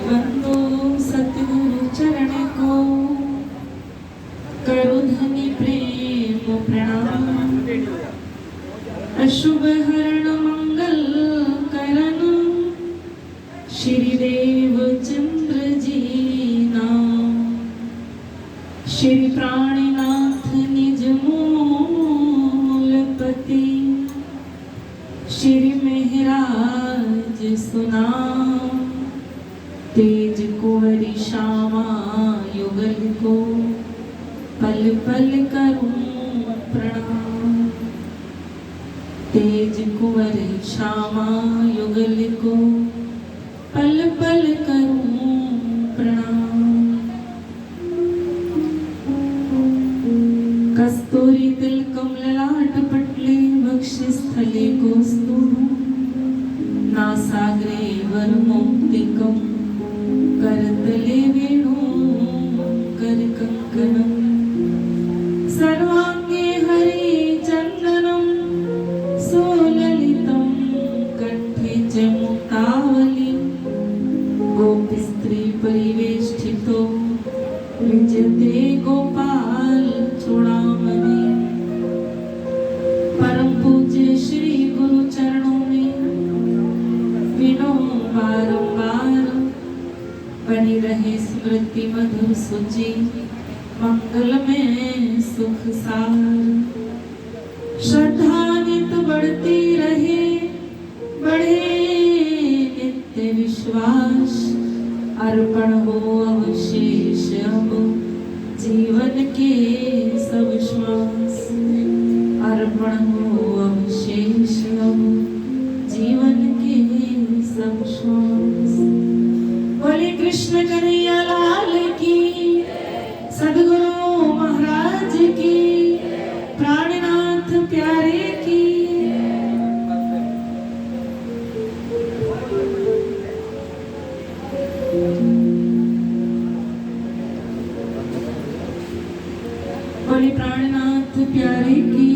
वंदो सतगुरु चरण को, करो धनि प्रेम प्रणाम। अशुभ हरण मंगल करण, श्री देव चंद्र जी नाम। श्री प्राणनाथ निज मूलपति, श्री महराज सुनाम। तेज कुंवरी श्यामा युगल को, पल पल करूं प्रणाम। तेज कुंवरी श्यामा युगल को, पल पल करूं प्रणाम। कस्तूरी तिलकम ललाट पटले, वक्षस्थले कौस्तुभम्। नासाग्रे वरमौक्तिकम्, करतले वेणुकरकङ्कणम्। सर्वाङ्गे हरिचन्दनं, सुललितं कण्ठे च मुक्तावली। गोपस्त्री परिवेष्टितो, विजते गोपाल चूड़ामणि। परम पूज्य श्री गुरु चरणों में विनो बारंबार, बनी रहे स्मृति मधुर सुचि। मंगल में सुख सार, श्रद्धा नित बढ़ती रहे, बढ़े नित्य विश्वास। अर्पण हो अवशेष अब जीवन के सब श्वास। अर्पण हो अवशेष अब जीवन के सब श्वास। बोले कृष्ण कन्हैया लाल की, सद्गुरु महाराज की, प्राणनाथ प्यारे की। बोले प्राणनाथ प्यारे की,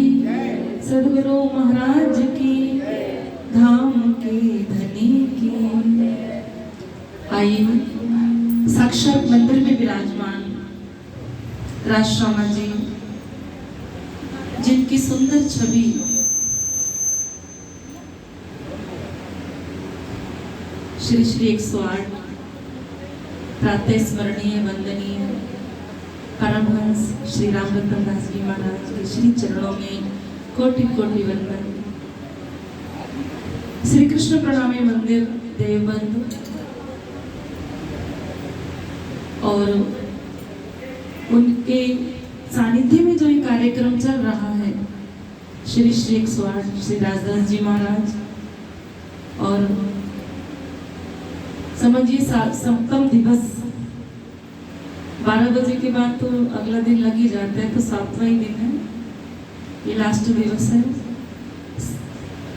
सद्गुरु महाराज की, धाम के धनी की। आइए साक्षात मंदिर में विराजमान राजश्यामा जी, जिनकी सुंदर छवि श्री श्री 108 प्रातः स्मरणीय वंदनीय परमहंस श्री राम रतन दास जी महाराज के श्री चरणों में कोटि कोटि वंदन। श्री कृष्ण प्रणामी मंदिर देवबंद और उनके सानिध्य में जो ये कार्यक्रम चल रहा है, श्री श्री 108 श्री राजदास जी महाराज, और समझिए सप्तम दिवस 12 बजे के बाद तो अगला दिन लग ही जाता है, तो 7वां ही दिन है, ये लास्ट दिवस है।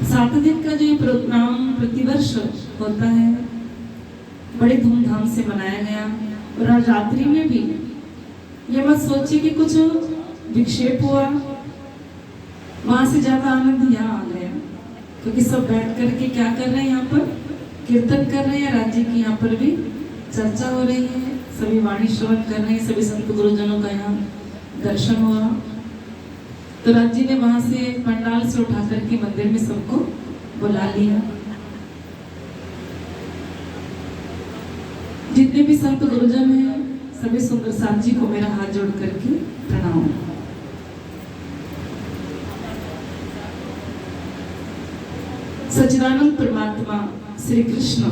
7 दिन का जो ये प्रोग्राम प्रतिवर्ष होता है, बड़े धूमधाम से मनाया गया। और आज रात्रि में भी ये मत सोचिए कि कुछ विक्षेप हुआ, वहां से ज्यादा आनंद यहाँ आ गया, क्योंकि सब बैठ करके क्या कर रहे हैं, यहाँ पर कीर्तन कर रहे हैं, राज्य की यहाँ पर भी चर्चा हो रही है, सभी वाणी श्रवण कर रहे हैं, सभी संत गुरुजनों का यहाँ दर्शन हुआ। तो राज्य ने वहां से पंडाल से उठा करके मंदिर में सबको बुला लिया। जितने भी संत गुरुजन हैं, सभी सुंदर साथ जी को मेरा हाथ जोड़ करके प्रणाम। सच्चिदानंद परमात्मा श्री कृष्ण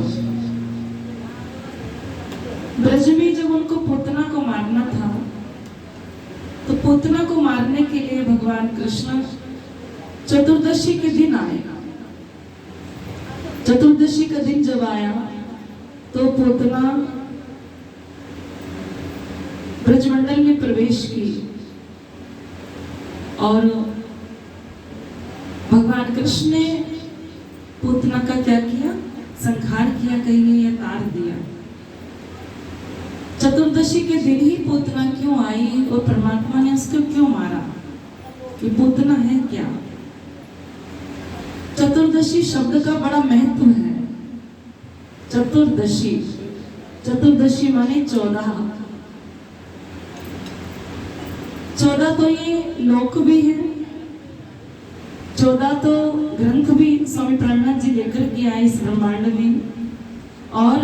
ब्रज में जब उनको पूतना को मारना था, तो पूतना को मारने के लिए भगवान कृष्ण चतुर्दशी के दिन आए। चतुर्दशी का दिन जब आया तो पूतना ब्रजमंडल में प्रवेश की और भगवान कृष्ण ने पूतना का क्या किया, संहार किया, कहीं या तार दिया। चतुर्दशी के दिन ही पूतना क्यों आई और परमात्मा ने उसको क्यों मारा, कि पूतना है क्या। चतुर्दशी शब्द का बड़ा महत्व है। चतुर्दशी चतुर्दशी माने 14। 14 तो ये लोक भी है, 14 तो ग्रंथ भी स्वामी प्राणनाथ जी लेकर के आए इस ब्रह्मांड में, और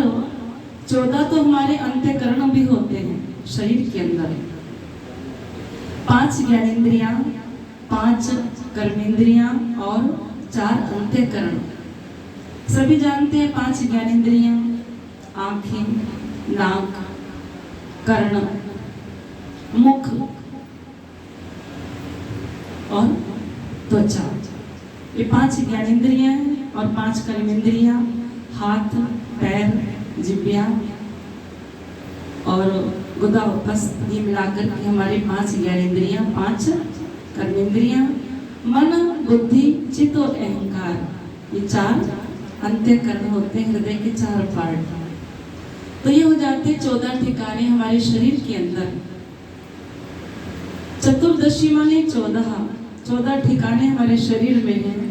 14 तो हमारे अंतःकरण भी होते हैं शरीर के अंदर। 5 ज्ञानेंद्रियां, 5 कर्मेंद्रियां और 4 अंतःकरण। सभी जानते हैं 5 ज्ञानेंद्रियां, आंखें, नाक, कर्ण, मुख और त्वचा। ये 5 ज्ञानेंद्रियां हैं और 5 कर्मेंद्रियां, हाथ, पैर, जिह्वा और गुदा उपस्थ, ये मिलाकर के हमारे 5 ज्ञानेंद्रियां, 5 कर्मेंद्रियां, मन, बुद्धि, चित्त और अहंकार, ये 4 अंतःकरण होते हैं, हृदय के 4 पार्ट। तो ये हो जाते 14 ठिकाने हमारे शरीर के अंदर। चतुर्दशी माने 14 ठिकाने हमारे शरीर में हैं।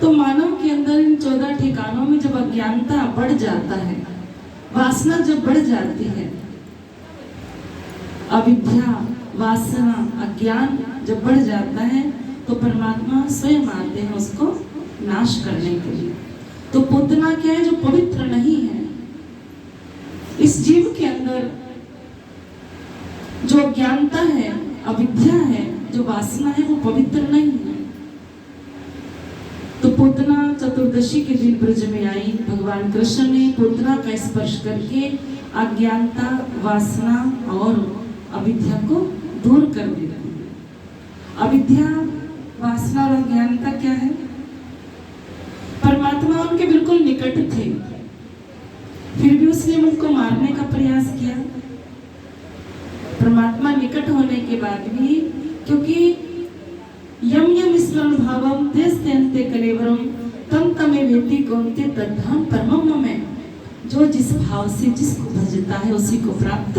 तो मानव के अंदर इन 14 ठिकानों में जब अज्ञानता बढ़ जाता है, वासना जब बढ़ जाती है, अविद्या, वासना, अज्ञान जब बढ़ जाता है, तो परमात्मा स्वयं आते हैं उसको नाश करने के लिए। तो पूतना क्या है? जो पवित्र नहीं है। इस जीव के अंदर जो अज्ञानता है, अविद्या है, जो वासना है, वो पवित्र नहीं है। तो पूतना चतुर्दशी के दिन ब्रज में आई। भगवान कृष्ण ने पूतना का स्पर्श करके अज्ञानता, वासना और अविद्या को दूर कर दिया। अविद्या, वासना और अज्ञानता क्या है? परमात्मा उनके बिल्कुल निकट थे, फिर भी उसने उनको मारने का प्रयास किया। परमात्मा निकट होने के बाद भी, क्योंकि यम यम स्मरण भावम तेस्ते अन्ते कलेवरम तम तमे वेति कौन्ते तद्धाम परमम मम। जो जिस भाव से जिसको भजता है उसी को प्राप्त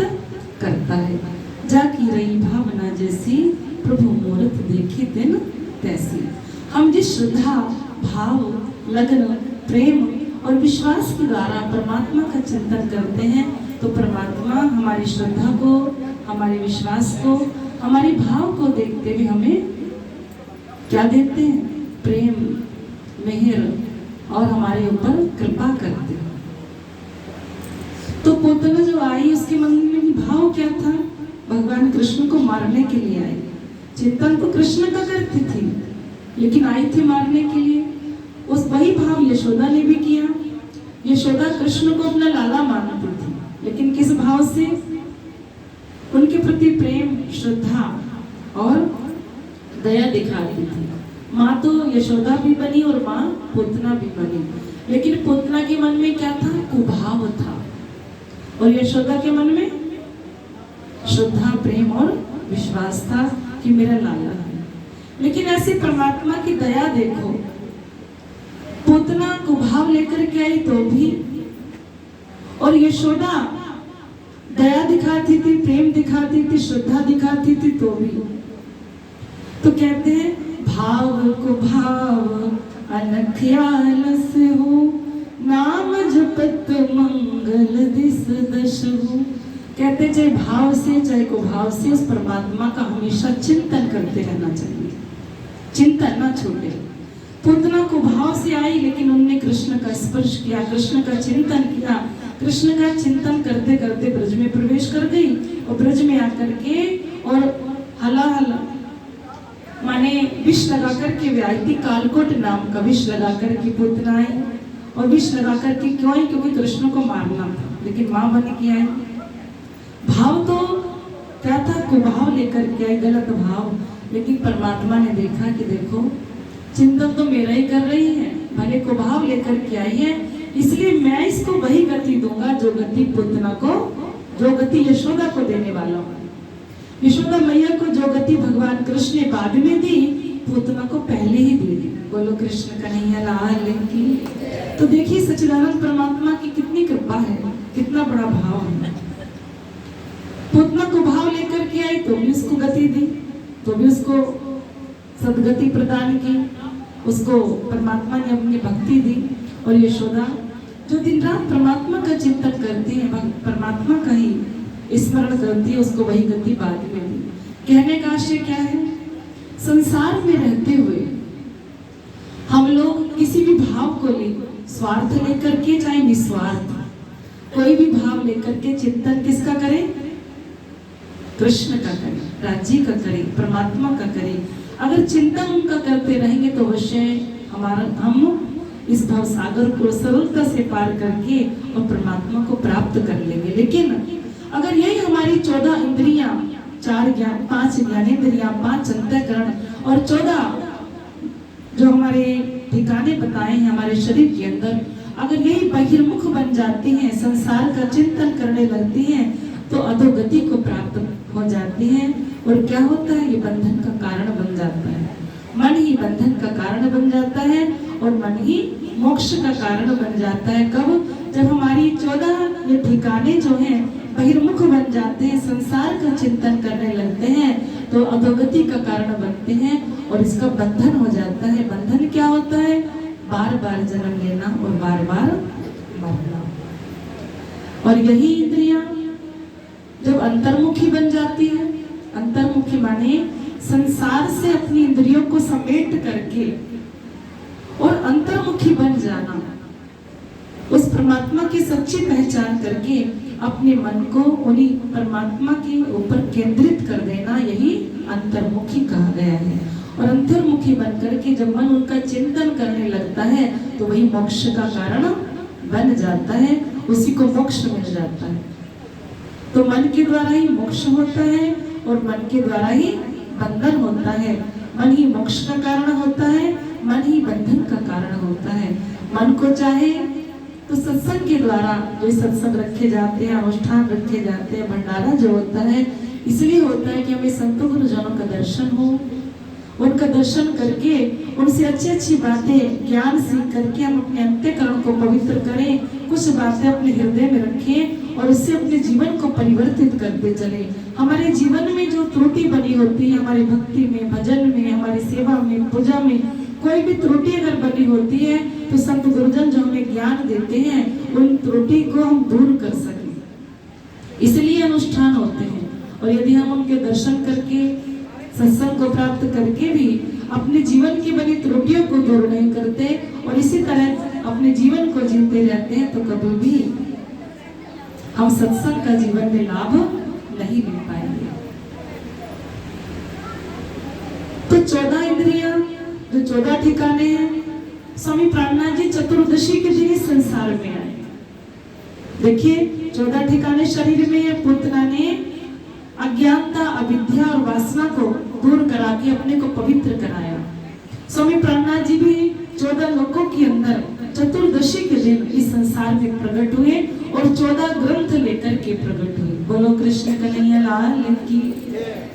करता है। जाकी रही भावना जैसी प्रभु मूर्त देखी दिन तैसी। हम जिस श्रद्धा, भाव, लगन, प्रेम और विश्वास के द्वारा परमात्मा का चिंतन करते हैं, तो परमात्मा हमारी श्रद्धा को, हमारे विश्वास को, हमारे भाव को देखते हुए हमें क्या देते हैं? प्रेम, मेहर और हमारे ऊपर कृपा करते हैं। तो पूतना जो आई, उसके मन में भी भाव क्या था? भगवान कृष्ण को मारने के लिए आई। चिंतन तो कृष्ण का करती थी, लेकिन आई थी मारने के लिए। उस वही भाव यशोदा ने भी किया। यशोदा कृष्ण को अपना लाला मानती थी, लेकिन किस भाव से? उनके प्रति प्रेम, श्रद्धा और दया दिखाती थी। माँ तो यशोदा भी बनी और माँ पूतना भी बनी, लेकिन पूतना के मन में क्या था? कुभाव था, और यशोदा के मन में श्रद्धा, प्रेम और विश्वास था कि मेरा लाला है। लेकिन ऐसे परमात्मा की दया देखो, पूतना कुभाव लेकर के आई तो भी, और यशोदा दया दिखाती थी, प्रेम दिखाती थी, श्रद्धा दिखाती थी तो भी। तो कहते हैं भाव को भाव अनख्यालस हो, नाम जपत मंगल दिस दश हो। कहते चाहे भाव से चाहे कुभाव से उस परमात्मा का हमेशा चिंतन करते रहना चाहिए, चिंतन ना छूटे। पूतना कुभाव से आई, लेकिन उन्होंने कृष्ण का स्पर्श किया, कृष्ण का चिंतन किया। कृष्ण का चिंतन करते करते ब्रज में प्रवेश कर गई, और ब्रज में आकर के और हला माने विष लगा करके व्यायती, कालकोट नाम का विष लगा करके पूतना आई। और विष लगा करके क्यों आई? क्योंकि कृष्ण को मारना था, लेकिन माँ बन के आई। भाव तो क्या था? कुभाव लेकर के आई, गलत भाव। लेकिन परमात्मा ने देखा कि देखो चिंतन तो मेरा ही कर रही है, भले कुभाव लेकर के आई है, इसलिए मैं इसको वही गति दूंगा जो गति पूतना को, जो गति यशोदा को देने वाला हूँ। यशोदा मैया को जो गति भगवान कृष्ण ने बाद में दी, पूतना को पहले ही दे दी। बोलो कृष्ण कन्हैया लाल की। तो देखिए सच्चिदानंद परमात्मा की कितनी कृपा है, कितना बड़ा भाव है। पूतना को भाव लेकर के आई तो भी उसको गति दी, तो भी उसको सदगति प्रदान की, उसको परमात्मा ने अपनी भक्ति दी। और यशोदा जो दिन रात परमात्मा का चिंतन करती है, परमात्मा का ही स्मरण करती है, उसको वही गति बाद में दी। कहने का आशय क्या है, संसार में रहते हुए हम लोग किसी भी भाव को ले, स्वार्थ लेकर के चाहे निस्वार्थ, कोई भी भाव लेकर के चिंतन किसका करें, कृष्ण का करें, राज्य का करें, परमात्मा का करें। अगर चिंतन उनका करते रहेंगे तो अवश्य हम इस भव सागर को सरलता से पार करके और परमात्मा को प्राप्त कर लेंगे। लेकिन अगर यही हमारी 14 इंद्रियां, 4 ज्ञान, 5 ज्ञानेंद्रियां, 5 अंतःकरण और 14 जो हमारे ठिकाने बताए हैं हमारे शरीर के अंदर, अगर यही बहिर्मुख बन जाती हैं, संसार का चिंतन करने लगती हैं, तो अधोगति को प्राप्त हो जाती हैं। और क्या होता है, ये बंधन का कारण बन जाता है। मन ही बंधन का कारण बन जाता है और मन ही मोक्ष का कारण बन जाता है। कब, जब हमारी 14 ये ठिकाने जो हैं बहिर्मुख बन जाते हैं, संसार का चिंतन करने लगते हैं, तो अधोगति का कारण बनते हैं और इसका बंधन हो जाता है। बंधन क्या होता है, बार बार जन्म लेना और बार बार मरना। और यही इंद्रियां जब अंतर्मुखी बन जाती है, अंतर्मुखी माने संसार से अपनी इंद्रियों को समेट करके और अंतर्मुखी बन जाना, उस परमात्मा की सच्ची पहचान करके अपने मन को उन्हीं परमात्मा के ऊपर केंद्रित कर देना, यही अंतर्मुखी कहा गया है। और अंतर्मुखी बन करके जब मन उनका चिंतन करने लगता है तो वही मोक्ष का कारण बन जाता है, उसी को मोक्ष मिल जाता है। तो मन के द्वारा ही मोक्ष होता है और मन के द्वारा ही बंधन होता है। मन ही मोक्ष का कारण होता है, मन ही बंधन का कारण होता है। मन को चाहे तो सत्संग के द्वारा, जो सत्संग रखे जाते हैं, अनुष्ठान रखे जाते हैं, भंडारा जो होता है, इसलिए होता है कि हमें संतों गुरुजनों का दर्शन हो, उनका दर्शन करके उनसे अच्छी अच्छी बातें ज्ञान सीख करके हम अपने अंतःकरण को पवित्र करें, कुछ बातें अपने हृदय में रखें और उससे अपने जीवन को परिवर्तित करते चले। हमारे जीवन में जो त्रुटि बनी होती है, हमारी भक्ति में, भजन में, हमारी सेवा में, पूजा में, कोई भी त्रुटि अगर बनी होती है तो संत गुरुजन जो हमें ज्ञान देते हैं, उन त्रुटि को हम दूर कर सकें, इसलिए अनुष्ठान होते हैं। और यदि हम उनके दर्शन करके, सत्संग को प्राप्त करके भी अपने जीवन की बनी त्रुटियों को दूर नहीं करते और इसी तरह अपने जीवन को जीते रहते हैं, तो कभी भी हम सत्संग का जीवन में लाभ नहीं ले पाएंगे। तो 14 इंद्रियां, जो 14 ठिकाने हैं, स्वामी प्राणनाथ जी चतुर्दशी के दिन संसार में आए। देखिए 14 ठिकाने शरीर में है। पूतना ने अज्ञानता, अविद्या और वासना को दूर करा के अपने को पवित्र कराया। स्वामी प्राणनाथ जी भी 14 लोकों के अंदर चतुर्दशी के दिन इस संसार में प्रकट हुए और 14 ग्रंथ लेकर के प्रकट हुए। बोलो कृष्ण कन्हैया लाल की।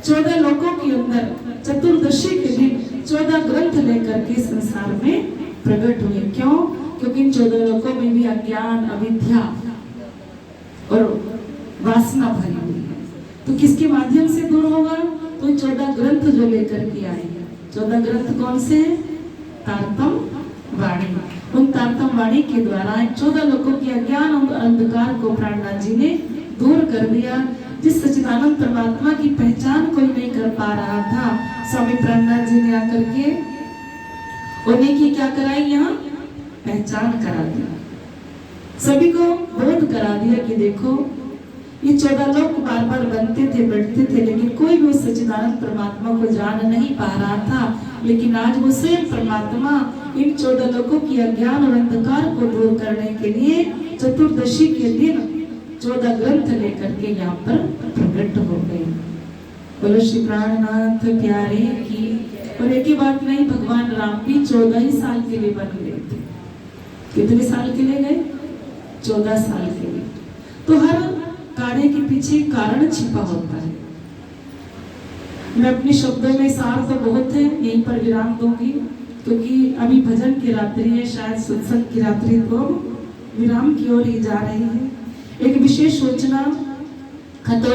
14 लोकों के अंदर चतुर्दशी के दिन 14 ग्रंथ लेकर के संसार में प्रकट हुए। क्यों? क्योंकि इन 14 लोकों में भी अज्ञान, अविद्या और वासना भरी हुई है। तो किसके माध्यम से दूर होगा? तो 14 ग्रंथ जो लेकर के आएंगे। 14 ग्रंथ कौन से हैं? तारतम वाणी। उन तारतम वाणी के द्वारा 14 लोगों के अज्ञान और अंधकार को प्राणनाथ जी ने दूर कर दिया। जिस सच्चिदानंद परमात्मा की पहचान कोई नहीं कर पा रहा था, स्वामी प्राणनाथ जी ने आकर के उन्हीं की क्या कराई, यहाँ पहचान करा दिया, सभी को बोध करा दिया कि देखो ये 14 लोग बार बार बनते थे, बढ़ते थे, लेकिन कोई भी उस सच्चिदानंद परमात्मा को जान नहीं पा रहा था। लेकिन आज वो स्वयं परमात्मा इन 14 लोगों की अज्ञान और अंधकार को दूर करने के लिए चतुर्दशी के दिन 14 ग्रंथ लेकर के यहाँ पर प्रकट हो गए। बोलो श्री प्राणनाथ प्यारे की। और एक ही बात नहीं, भगवान राम भी 14 ही साल के लिए बन गए थे। कितने साल के लिए गए? 14 साल के लिए। तो हर कार्य के पीछे कारण छिपा होता है। मैं अपने शब्दों में सार तो बहुत है, यहीं पर विराम दूंगी, क्योंकि अभी भजन की रात्रि है, शायद सत्संग की रात्रि, तो विराम की ओर ही जा रही है। एक विशेष सूचना,